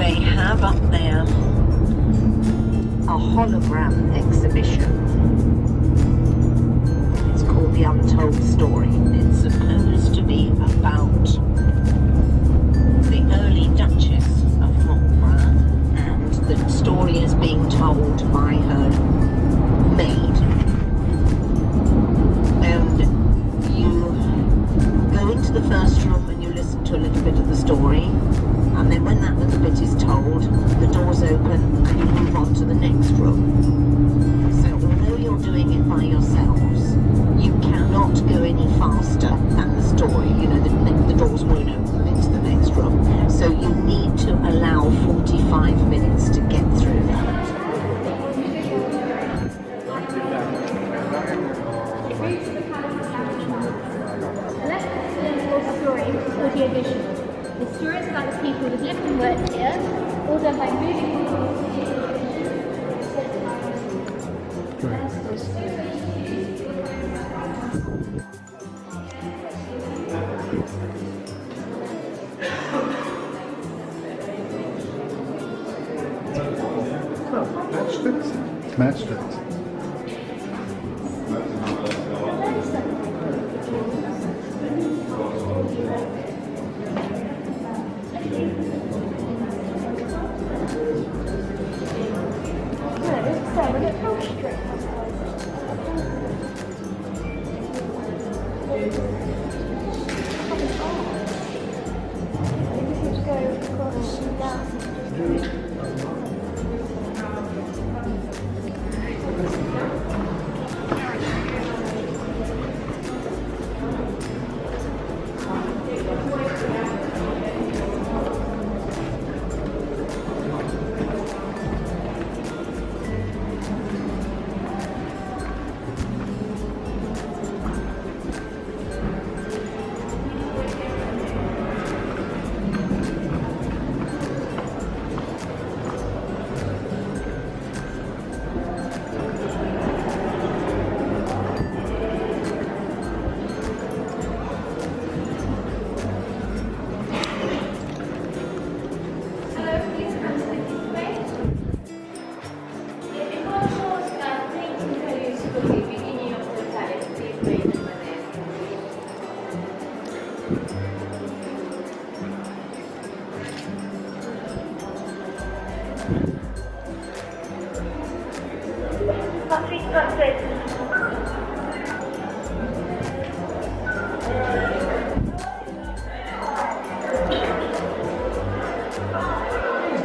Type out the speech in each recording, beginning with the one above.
They have up there a hologram exhibition. It's called The Untold Story. It's supposed to be about the early Duchess of Marlborough, and the story is being told by her maid. And you go into the first room and you listen to a little bit of the story, and then when that little bit is told, the doors open and you move on to the next room. So although you're doing it by yourselves, you cannot go any faster than the story. You know, the doors won't open into the next room. So you need to allow 45 minutes to get through that. The stories about the people who lived and worked here, all done by moving Matched it.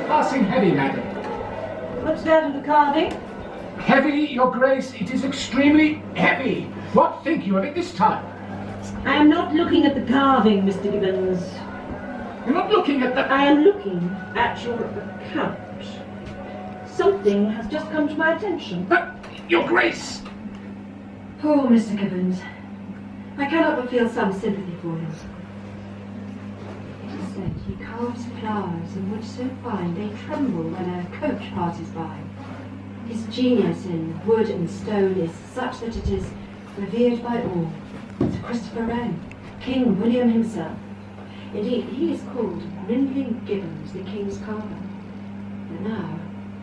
Passing heavy, madam. What's that in the carving? Heavy, your grace. It is extremely heavy. What think you of it this time? I am not looking at the carving, Mr. Gibbons. You're not looking at the... I am looking at your account. Something has just come to my attention. But, your grace! Poor Mr. Gibbons. I cannot but feel some sympathy for him. It is said he carves flowers in wood so fine they tremble when a coach passes by. His genius in wood and stone is such that it is revered by all. Sir Christopher Wren, King William himself. Indeed, he is called Rinling Gibbons, the King's carver. And now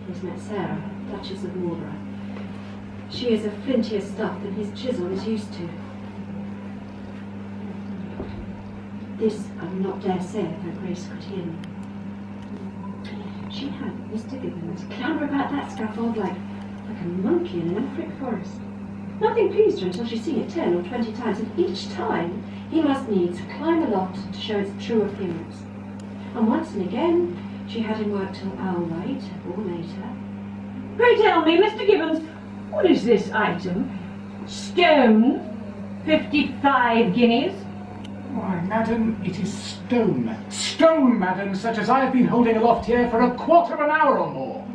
he has met Sarah, Duchess of Marlborough. She is of flintier stuff than his chisel is used to. This I will not dare say if her grace could hear me. She had Mr. Gibbons clamber about that scaffold like a monkey in an Afric forest. Nothing pleased her until she'd seen it 10 or 20 times, and each time he must needs climb aloft to show its true appearance. And once and again she had him work till owlnight or later. Pray tell me, Mr. Gibbons, what is this item? Stone, 55 guineas. Why, madam, it is stone. Stone, madam, such as I have been holding aloft here for a quarter of an hour or more.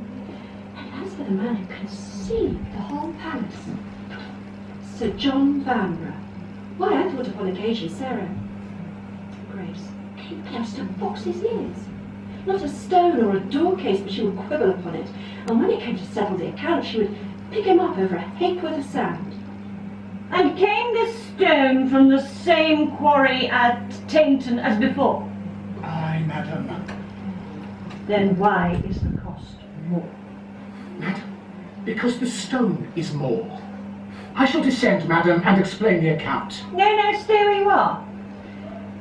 And as for the man who conceived the whole palace, Sir John Vanbrugh. Why, I thought upon occasion Sarah, Grace, came close to box his ears. Not a stone or a door case but she would quibble upon it, and when it came to settle the account she would pick him up over a ha'porth of sand. And came this stone from the same quarry at Tainton as before? Aye, madam. Then why is the cost more? Madam, because the stone is more. I shall descend, madam, and explain the account. No, stay where you are.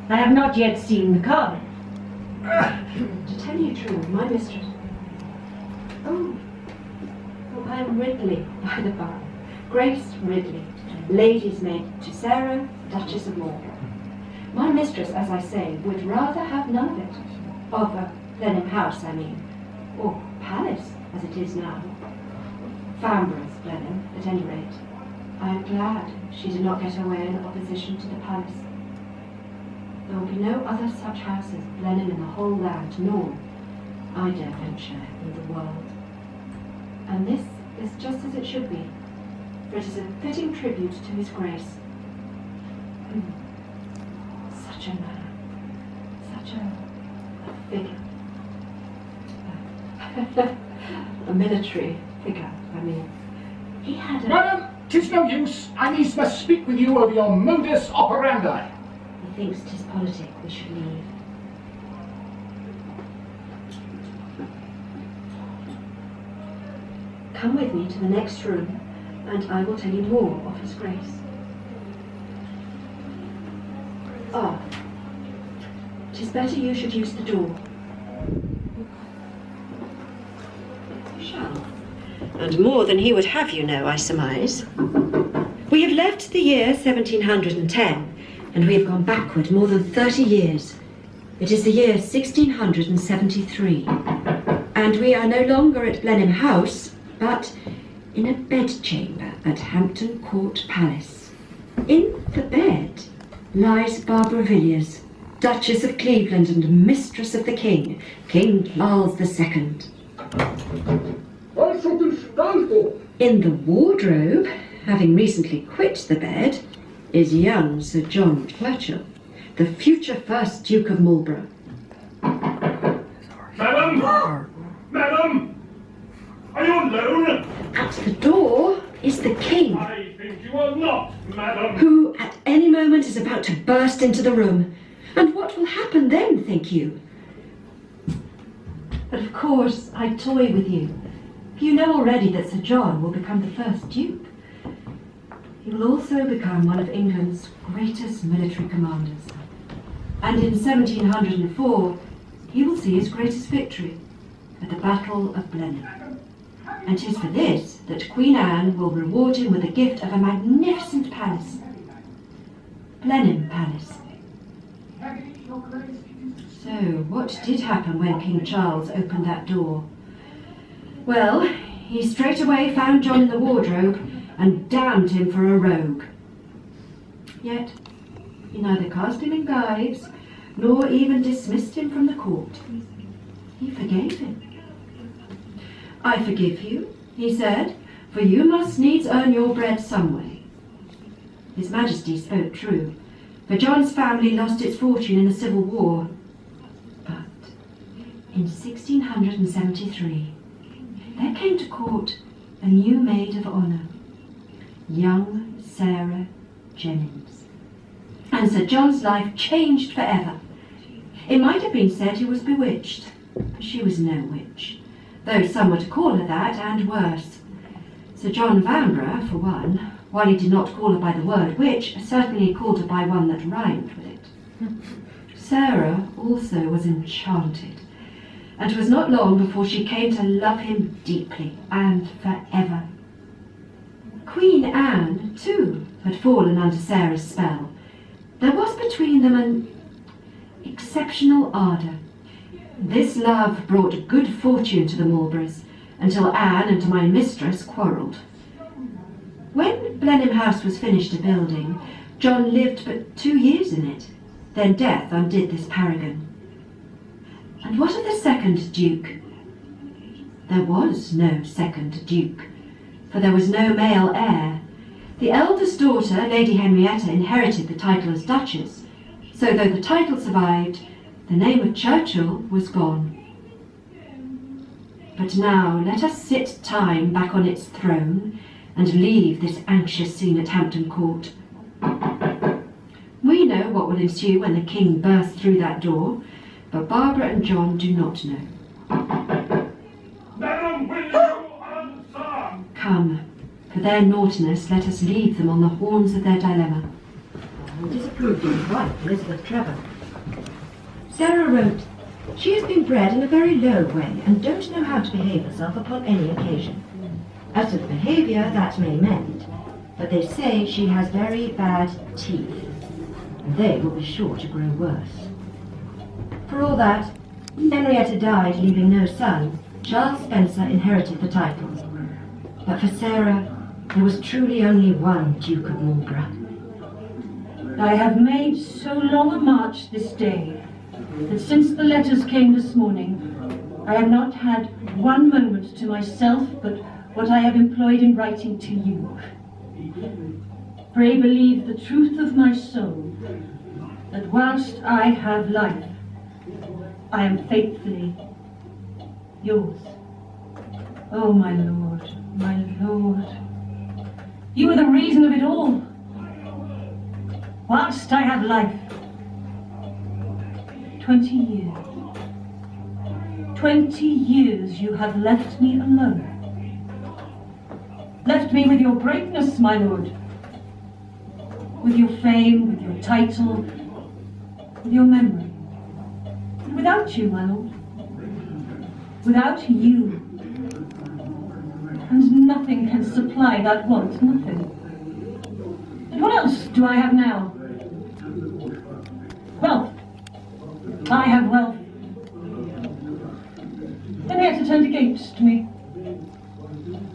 I have not yet seen the carving. To tell you the truth, my mistress... Oh, I am Ridley, by the by. Grace Ridley, lady's maid to Sarah, Duchess of Marlborough. My mistress, as I say, would rather have none of it. Of Blenheim House, I mean. Or Palace, as it is now. Farnborough's Blenheim, at any rate. I am glad she did not get her way in opposition to the palace. There will be no other such house as Blenheim in the whole land, nor, I dare venture, in the world. And this is just as it should be, for it is a fitting tribute to His Grace. Such a man, such a figure. A military figure, I mean. He had a... Madam, 'tis no use. I needs must speak with you over your modus operandi. He thinks 'tis politic we should leave. Come with me to the next room, and I will tell you more of His Grace. Ah, 'tis better you should use the door. You shall. And more than he would have you know, I surmise. We have left the year 1710, and we have gone backward more than 30 years. It is the year 1673, and we are no longer at Blenheim House, but in a bedchamber at Hampton Court Palace. In the bed lies Barbara Villiers, Duchess of Cleveland and Mistress of the King, King Charles II. What should this stand for? In the wardrobe, having recently quit the bed, is young Sir John Churchill, the future first Duke of Marlborough. Madam! Madam! Are you alone? At the door is the King, I think you are not, madam. who at any moment is about to burst into the room. And what will happen then, think you? But of course, I toy with you. You know already that Sir John will become the first Duke. He will also become one of England's greatest military commanders. And in 1704, he will see his greatest victory at the Battle of Blenheim. And 'tis for this that Queen Anne will reward him with the gift of a magnificent palace. Blenheim Palace. So, what did happen when King Charles opened that door? Well, he straightway found John in the wardrobe and damned him for a rogue. Yet, he neither cast him in gyves, nor even dismissed him from the court. He forgave him. I forgive you, he said, for you must needs earn your bread some way. His Majesty spoke true, for John's family lost its fortune in the Civil War. But in 1673, there came to court a new maid of honour, young Sarah Jennings. And Sir John's life changed forever. It might have been said he was bewitched, but she was no witch, though some were to call her that, and worse. Sir John Vanbrugh, for one, while he did not call her by the word witch, certainly called her by one that rhymed with it. Sarah also was enchanted, and it was not long before she came to love him deeply and forever. Queen Anne, too, had fallen under Sarah's spell. There was between them an exceptional ardour. This love brought good fortune to the Marlboroughs, until Anne and my mistress quarrelled. When Blenheim House was finished a building, John lived but 2 years in it. Then death undid this paragon. And what of the second Duke? There was no second Duke, for there was no male heir. The eldest daughter, Lady Henrietta, inherited the title as Duchess, so though the title survived, the name of Churchill was gone. But now let us sit time back on its throne and leave this anxious scene at Hampton Court. We know what will ensue when the King bursts through that door, but Barbara and John do not know. Madam, will you answer? Come, for their naughtiness, let us leave them on the horns of their dilemma. Disapproved of his wife, Elizabeth Trevor. Sarah wrote, "She has been bred in a very low way and don't know how to behave herself upon any occasion. As to the behaviour, that may mend, but they say she has very bad teeth, and they will be sure to grow worse." For all that, Henrietta died leaving no son. Charles Spencer inherited the title. But for Sarah, there was truly only one Duke of Marlborough. I have made so long a march this day that since the letters came this morning, I have not had one moment to myself but what I have employed in writing to you. Pray believe the truth of my soul, that whilst I have life, I am faithfully yours. Oh, my Lord, my Lord, you are the reason of it all. Whilst I have life, 20 years. 20 years you have left me alone. Left me with your greatness, my lord. With your fame, with your title, with your memory. And without you, my lord. Without you. And nothing can supply that want, nothing. And what else do I have now? Wealth. I have wealth. Henrietta turned against me.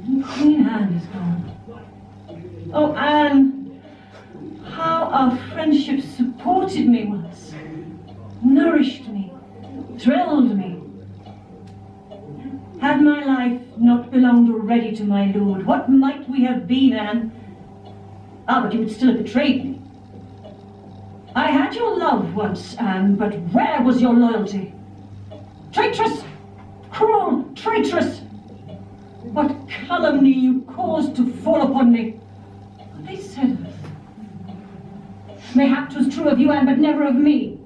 And Queen Anne is gone. Oh, Anne, how our friendship supported me once, nourished me, thrilled me. Had my life not belonged already to my lord, what might we have been, Anne? Ah, but you would still have betrayed me. I had your love once, Anne, but where was your loyalty? Traitress! Cruel traitress! What calumny you caused to fall upon me! What they said of us. Mayhap 'twas true of you, Anne, but never of me.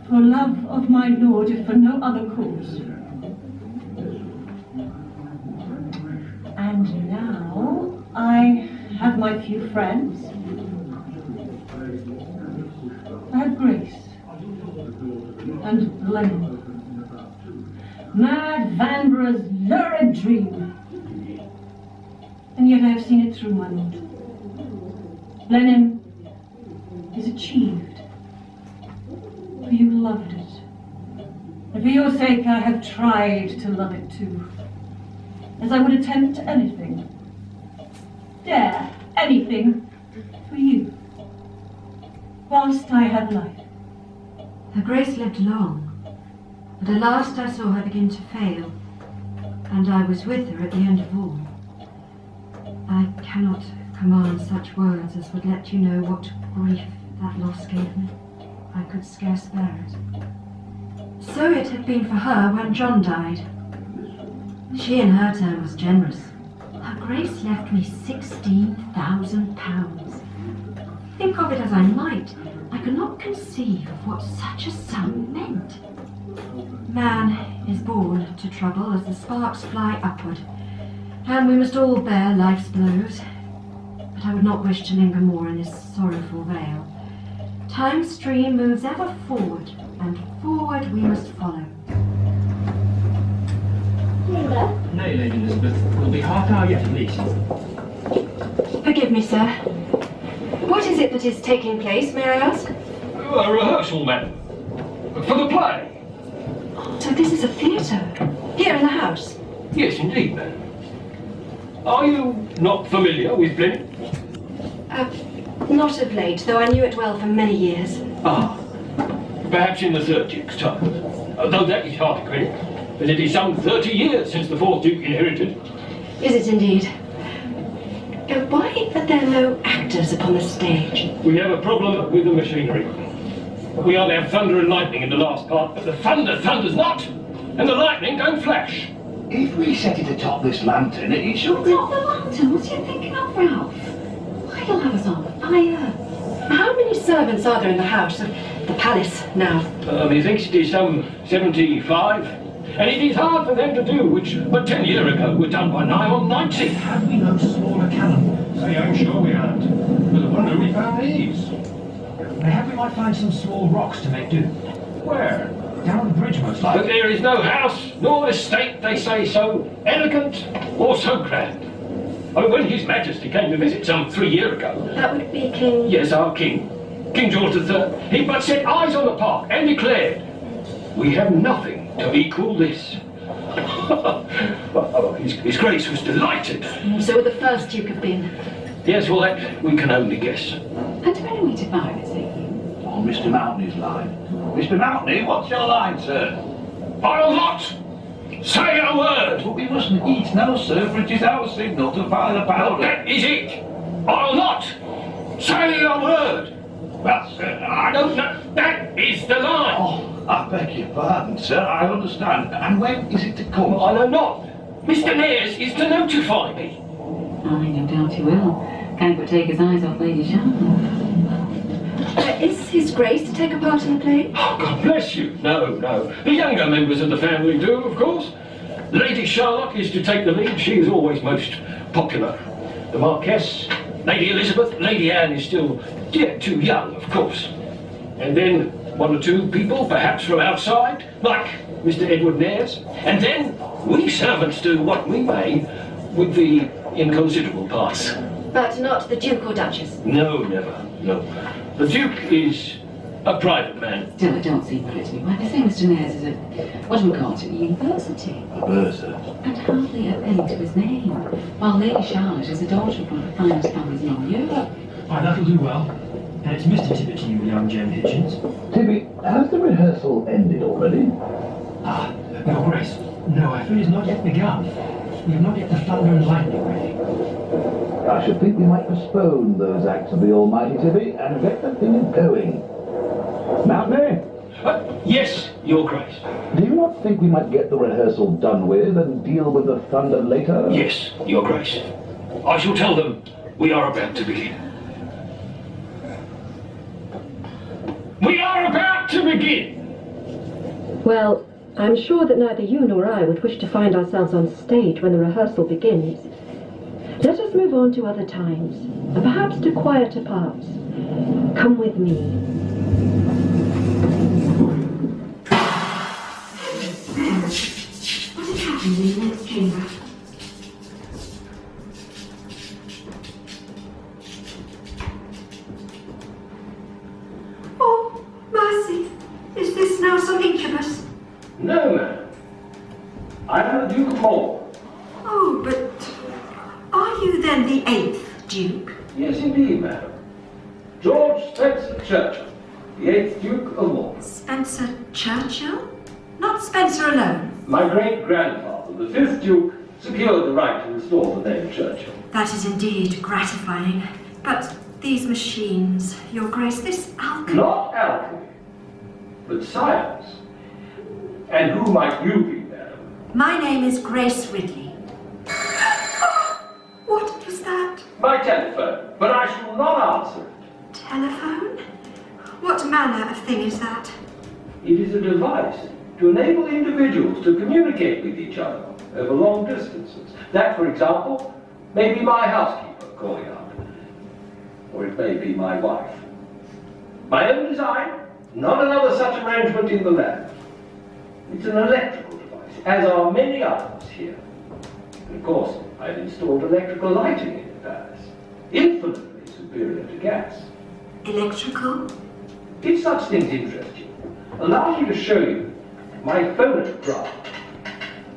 For love of my lord, if for no other cause. And now I have my few friends. I have Grace and Blenheim. Mad Vanbragh's lurid dream. And yet I have seen it through, my lord. Blenheim is achieved. For you loved it. And for your sake I have tried to love it too. As I would attempt anything. Dare anything for you. Whilst I have life. Her Grace lived long, but at last I saw her begin to fail, and I was with her at the end of all. I cannot command such words as would let you know what grief that loss gave me. I could scarce bear it. So it had been for her when John died. She in her turn was generous. Her Grace left me £16,000. Think of it as I might, I could not conceive of what such a sum meant. Man is born to trouble as the sparks fly upward, and we must all bear life's blows. But I would not wish to linger more in this sorrowful vale. Time's stream moves ever forward, and forward we must follow. Linda? Nay, Lady Elizabeth, we'll be half hour yet at least. Forgive me, sir. What is it that is taking place, may I ask? A rehearsal, madam. For the play. So this is a theatre, here in the house? Yes, indeed, madam. Are you not familiar with Blenheim? Not of late, though I knew it well for many years. Ah, perhaps in the 30th time. Though that is hard to credit, as it is some 30 years since the 4th Duke inherited. Is it indeed? Why are there no actors upon the stage? We have a problem with the machinery. We ought to have thunder and lightning in the last part, but the thunder thunders not, and the lightning don't flash. If we set it atop this lantern, it should be... Not the lantern, what are you thinking of, Ralph? Why, you'll have us on fire. How many servants are there in the house of the palace now? Methinks it is some 75. And it is hard for them to do, which but 10 years ago were done by nigh on 90. Have we no smaller cannonballs? I'm sure we aren't. But I wonder we found these. Mayhap we might find some small rocks to make do. Where? Down the bridge, most But likely. there is no house, nor estate, they say, so elegant or so grand. Oh, when His Majesty came to visit some 3 years ago. That would be King... Yes, our King, King George III, he but set eyes on the park and declared, "We have nothing to equal this." His Grace was delighted. So would the first Duke have been. Yes, well, that we can only guess. And do any way to buy this thing? On Mr. Mountney's line. Mr. Mountney, what's your line, sir? I'll not say a word. But we mustn't eat now, sir, for it is our signal to fire the powder. That is it. I'll not say a word. Well, sir, No, that is the line. Oh, I beg your pardon, sir, I understand. And when is it to come? I know not. Mr. Nares is to notify me. I no doubt he will. Can't but take his eyes off Lady Charlotte. Is His Grace to take a part in the play? Oh, God bless you. No. The younger members of the family do, of course. Lady Charlotte is to take the lead. She is always most popular. The Marquess, Lady Elizabeth, Lady Anne is still too young, of course. And then one or two people, perhaps from outside, like Mr. Edward Nares. And then we servants do what we may with the inconsiderable parts. But not the Duke or Duchess? No, never, no. The Duke is a private man. Still, I don't see where it's me. Why, they say Mr. Nares is a, what do we call it, a university. A bursar. And hardly a penny to his name. While Lady Charlotte is the daughter of one of the finest families in all Europe. Why, that'll do well. And it's Mr. Tibbet to you, young Jem Hitchens. Tibby, has the rehearsal ended already? Ah, Your Grace. No, I fear it's not yet begun. We have not yet the thunder and lightning ready. I should think we might postpone those acts of the Almighty, Tibby, and get the thing going. Mountney? Yes, Your Grace. Do you not think we might get the rehearsal done with and deal with the thunder later? Yes, Your Grace. I shall tell them we are about to begin. We are about to begin! Well, I'm sure that neither you nor I would wish to find ourselves on stage when the rehearsal begins. Let us move on to other times, and perhaps to quieter parts. Come with me. What has happened in the next chamber? Oh, mercy! Is this now some incubus? No, ma'am. I am the Duke of Marlborough. Oh, but are you then the 8th Duke? Yes, indeed, madam. George Spencer Churchill, the 8th Duke of Marlborough. Spencer Churchill? Not Spencer alone. My great-grandfather, the 5th Duke, secured the right to restore the name Churchill. That is indeed gratifying. But these machines, Your Grace, this alchemy... Not alchemy, but science. And who might you be, madam? My name is Grace Ridley. What was that? My telephone, but I shall not answer it. Telephone? What manner of thing is that? It is a device to enable individuals to communicate with each other over long distances. That, for example, may be my housekeeper calling out, or it may be my wife. My own design, not another such arrangement in the land. It's an electrical device, as are many others here. And of course, I've installed electrical lighting in the palace, infinitely superior to gas. Electrical? If such things interest you, allow me to show you my phonograph.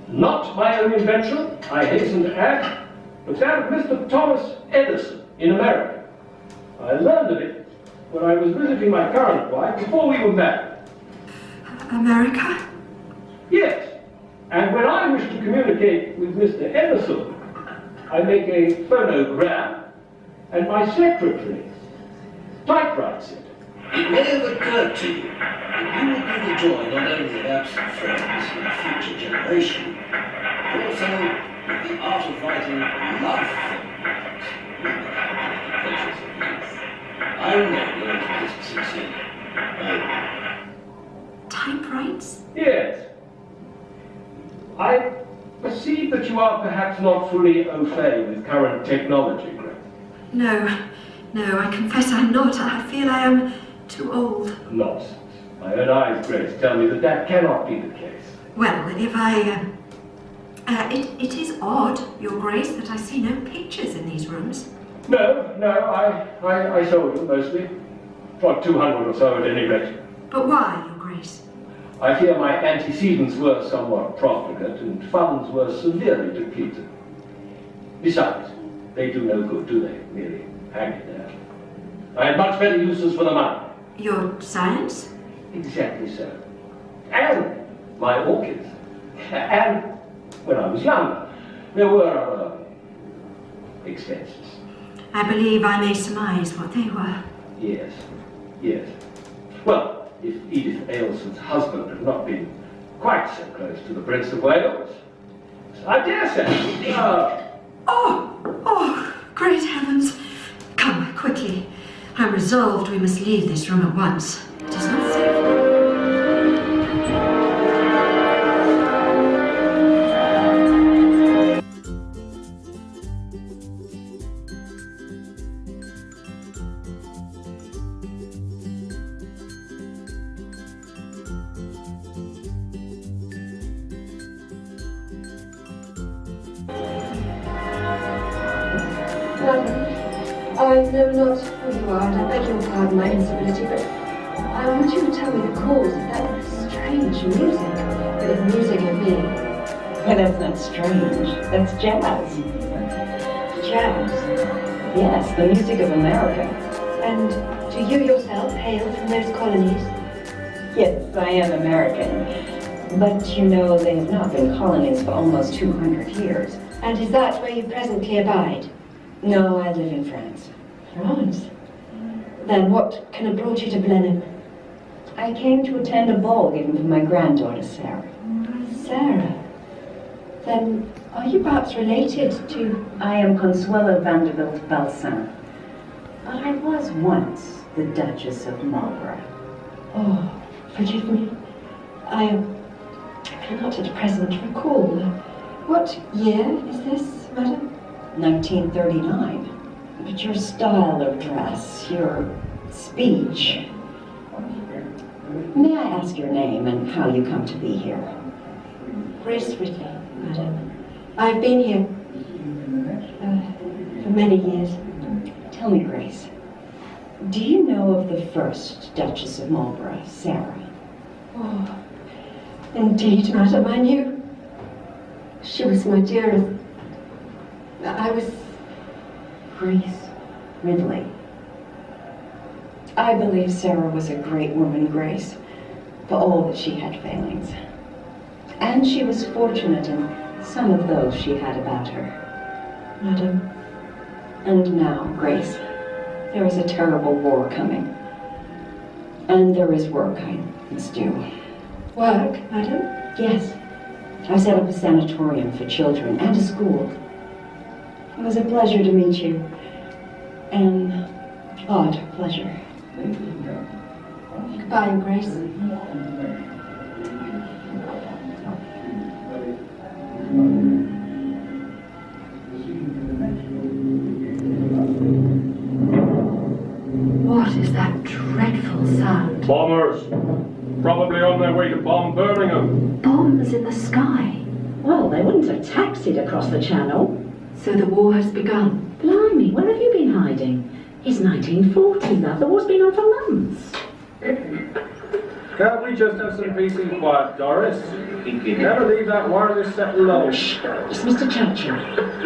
Not my own invention, I hasten to add, but that of Mr. Thomas Edison in America. I learned of it when I was visiting my current wife before we were married. America? Yes, and when I wish to communicate with Mr. Edison, I make a phonogram, and my secretary typewrites it. It may have occurred to you that you will be the joy not only of absent friends in a future generation, but also of the art of writing love phonographs with the pleasures of youth. I remain your most sincere. Typewrites? Yes. I perceive that you are perhaps not fully au fait with current technology, Grace. No, I confess I'm not. I feel I am too old. Nonsense. My own eyes, Grace, tell me that that cannot be the case. Well, if I... it is odd, Your Grace, that I see no pictures in these rooms. No, I sold them mostly. For 200 or so at any rate. But why, Your Grace? I fear my antecedents were somewhat profligate and funds were severely depleted. Besides, they do no good, do they? Merely hanging there. I had much better uses for the money. Your science? Exactly so. And my orchids. And when I was younger, there were other expenses. I believe I may surmise what they were. Yes. Well, if Edith Ailson's husband had not been quite so close to the Prince of Wales, I dare say. Oh, great heavens. Come, quickly. I'm resolved we must leave this room at once. It is not safe. I know not who you are, and I beg your pardon my incivility, but I want you to tell me the cause of that strange music. If music it be. Well, that's not strange. That's jazz. Jazz? Yes, the music of America. And do you yourself hail from those colonies? Yes, I am American. But you know, they have not been colonies for almost 200 years. And is that where you presently abide? No, I live in France. France? Then what can have brought you to Blenheim? I came to attend a ball given for my granddaughter, Sarah. Sarah? Then are you perhaps related to... I am Consuelo Vanderbilt Balsan. But I was once the Duchess of Marlborough. Oh, forgive me. I cannot at present recall. What year is this, madam? 1939. But your style of dress, your speech... May I ask your name and how you come to be here? Grace Ridley, madam. I've been here for many years. Tell me, Grace, do you know of the first Duchess of Marlborough, Sarah? Oh, indeed, madam, I knew. She was my dearest. I was... Grace Ridley. I believe Sarah was a great woman, Grace, for all that she had failings. And she was fortunate in some of those she had about her. Madam. And now, Grace, there is a terrible war coming. And there is work I must do. Work, madam? Yes. I set up a sanatorium for children and a school. It was a pleasure to meet you. An odd pleasure. Goodbye, Grace. What is that dreadful sound? Bombers. Probably on their way to bomb Birmingham. Bombs in the sky. Well, they wouldn't have taxied across the channel. So the war has begun. Blimey, where have you been hiding? It's 1940, love. The war's been on for months. Can't we just have some peace and quiet, Doris? Never leave that wireless set alone. Shh, it's Mr. Churchill.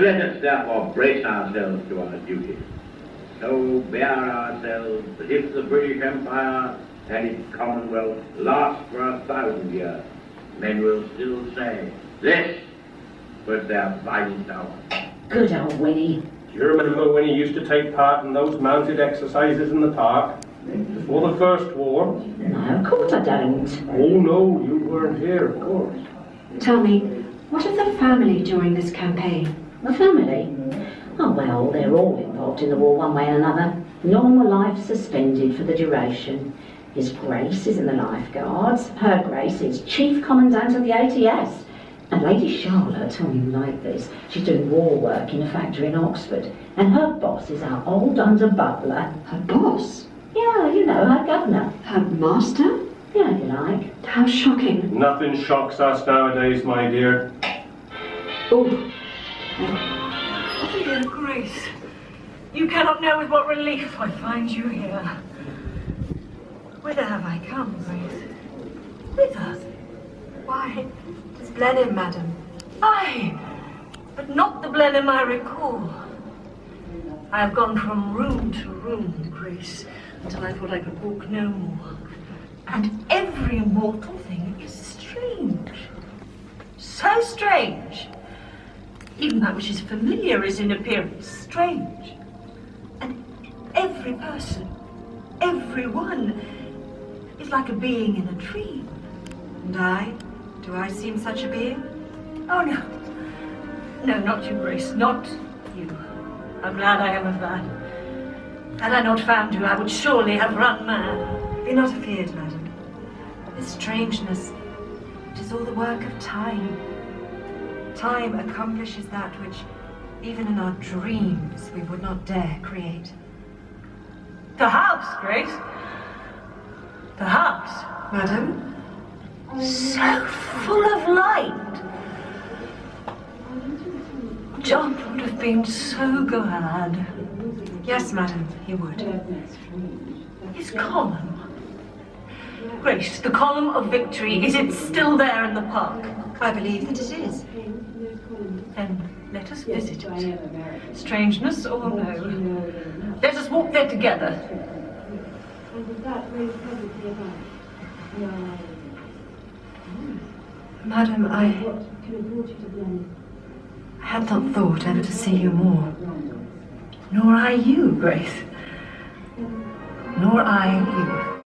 Let us therefore brace ourselves to our duty. So bear ourselves that if the British Empire and its Commonwealth last for 1,000 years, men will still say, this was their finest hour. Good old Winnie. Do you remember when he used to take part in those mounted exercises in the park? Before the First War? No, of course I don't. Oh no, you weren't here, of course. Tell me, what of the family during this campaign? The family? Oh well, they're all involved in the war one way or another. Normal life suspended for the duration. His Grace is in the Life Guards. Her Grace is Chief Commandant of the ATS. And Lady Charlotte, oh, you like this, she's doing war work in a factory in Oxford, and her boss is our old under butler. Her boss? Yeah, you know, her governor. Her master? Yeah, if you like. How shocking. Nothing shocks us nowadays, my dear. Oh. Oh, dear Grace, you cannot know with what relief I find you here. Whither have I come, Grace? Whither? Why, it's Blenheim, madam. Aye, but not the Blenheim I recall. I have gone from room to room, Grace, until I thought I could walk no more. And every mortal thing is strange. So strange. Even that which is familiar is in appearance strange. And every person, every one, is like a being in a dream. And I? Do I seem such a being? Oh, no. No, not you, Grace, not you. I'm glad I am of that. Had I not found you, I would surely have run mad. Be not afeard, madam. This strangeness, it is all the work of time. Time accomplishes that which, even in our dreams, we would not dare create. The house, Grace. The house. Madam? So full of light. John would have been so glad. Yes, madam, he would. His column. Grace, the column of victory, is it still there in the park? I believe that it is. Then let us visit it. Strangeness or no. Let us walk there together. Madam, I had not thought ever to see you more. Nor I you, Grace. Nor I you.